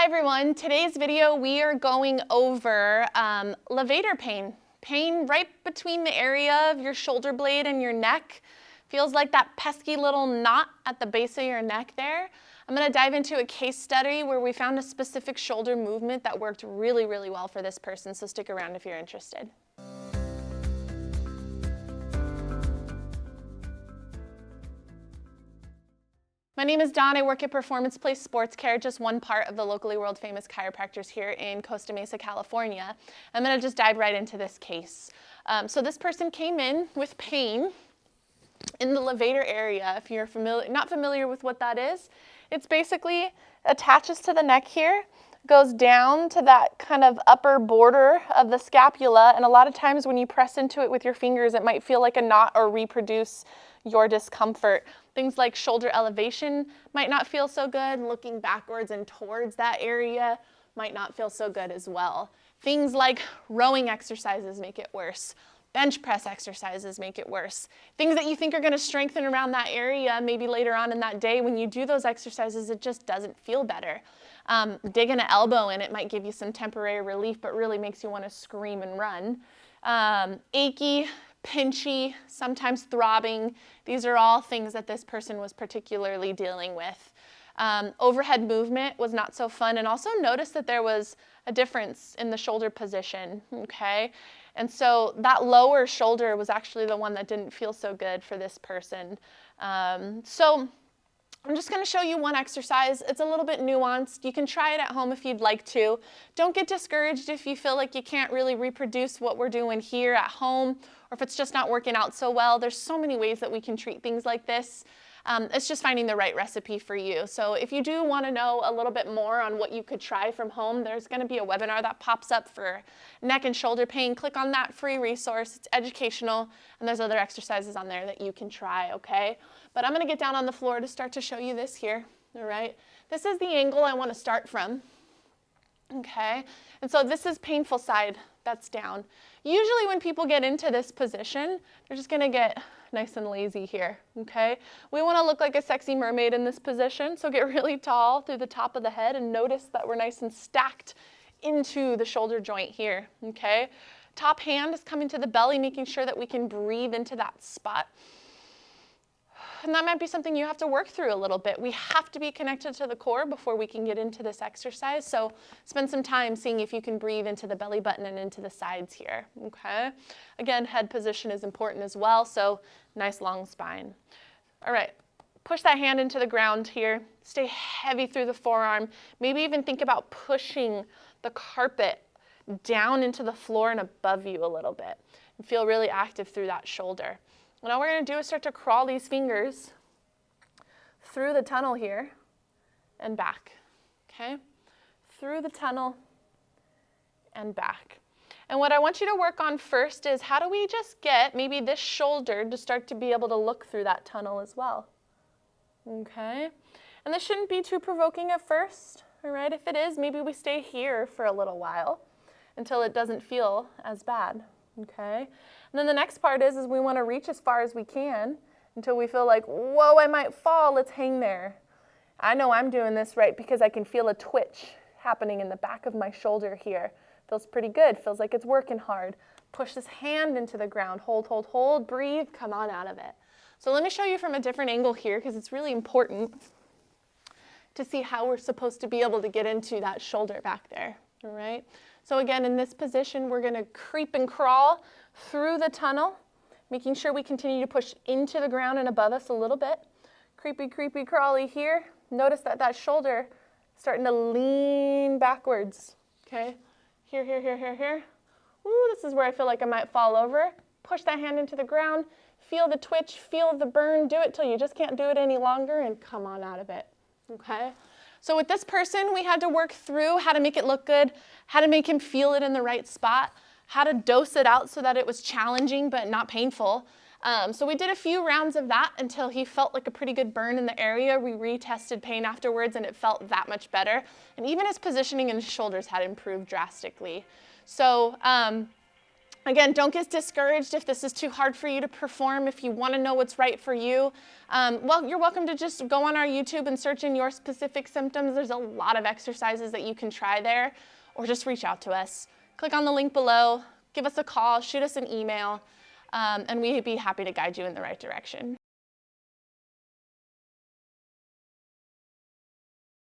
everyone. Today's video we are going over levator pain. Pain right between the area of your shoulder blade and your neck. Feels like that pesky little knot at the base of your neck there. I'm going to dive into a case study where we found a specific shoulder movement that worked really, really well for this person, so stick around if you're interested. My name is Dawn. I work at Performance Place Sports Care, just one part of the locally world famous chiropractors here in Costa Mesa, California. I'm going to just dive right into this case. So this person came in with pain in the levator area. If you're not familiar with what that is, it's basically attaches to the neck here, goes down to that kind of upper border of the scapula, and a lot of times when you press into it with your fingers, it might feel like a knot or reproduce your discomfort. Things like shoulder elevation might not feel so good. Looking backwards and towards that area might not feel so good as well. Things like rowing exercises make it worse. Bench press exercises make it worse. Things that you think are going to strengthen around that area, maybe later on in that day when you do those exercises, it just doesn't feel better. Digging an elbow in it might give you some temporary relief, but really makes you want to scream and run. Achy, pinchy, sometimes throbbing. These are all things that this person was particularly dealing with. Overhead movement was not so fun, and also notice that there was a difference in the shoulder position, okay? And so that lower shoulder was actually the one that didn't feel so good for this person. So I'm just going to show you one exercise. It's a little bit nuanced. You can try it at home if you'd like to. Don't get discouraged if you feel like you can't really reproduce what we're doing here at home, or if it's just not working out so well. There's so many ways that we can treat things like this. It's just finding the right recipe for you. So if you do want to know a little bit more on what you could try from home, there's going to be a webinar that pops up for neck and shoulder pain. Click on that free resource. It's educational, and there's other exercises on there that you can try, okay? But I'm going to get down on the floor to start to show you this here, all right? This is the angle I want to start from, okay? And so this is painful side, that's down. Usually when people get into this position, they're just going to get nice and lazy here, okay? We want to look like a sexy mermaid in this position, so get really tall through the top of the head and notice that we're nice and stacked into the shoulder joint here, okay? Top hand is coming to the belly, making sure that we can breathe into that spot. And that might be something you have to work through a little bit. We have to be connected to the core before we can get into this exercise. So spend some time seeing if you can breathe into the belly button and into the sides here, okay? Again, head position is important as well, so nice long spine. All right, push that hand into the ground here. Stay heavy through the forearm. Maybe even think about pushing the carpet down into the floor and above you a little bit. And feel really active through that shoulder. What all we're going to do is start to crawl these fingers through the tunnel here and back, okay? Through the tunnel and back. And what I want you to work on first is how do we just get maybe this shoulder to start to be able to look through that tunnel as well, okay? And this shouldn't be too provoking at first, all right? If it is, maybe we stay here for a little while until it doesn't feel as bad, okay? And then the next part is we want to reach as far as we can until we feel like, whoa, I might fall, let's hang there. I know I'm doing this right because I can feel a twitch happening in the back of my shoulder here. Feels pretty good, feels like it's working hard. Push this hand into the ground, hold, hold, hold, breathe, come on out of it. So let me show you from a different angle here because it's really important to see how we're supposed to be able to get into that shoulder back there, all right? So again, in this position, we're going to creep and crawl through the tunnel, making sure we continue to push into the ground and above us a little bit. Creepy, creepy, crawly here. Notice that that shoulder is starting to lean backwards, okay? Here, here, here, here, here. Ooh, this is where I feel like I might fall over. Push that hand into the ground. Feel the twitch, feel the burn. Do it till you just can't do it any longer and come on out of it, okay? So with this person, we had to work through how to make it look good, how to make him feel it in the right spot, how to dose it out so that it was challenging but not painful. So we did a few rounds of that until he felt like a pretty good burn in the area. We retested pain afterwards and it felt that much better. And even his positioning in his shoulders had improved drastically. So Again, don't get discouraged if this is too hard for you to perform. If you want to know what's right for you, well, you're welcome to just go on our YouTube and search in your specific symptoms. There's a lot of exercises that you can try there, or just reach out to us. Click on the link below, give us a call, shoot us an email, and we'd be happy to guide you in the right direction.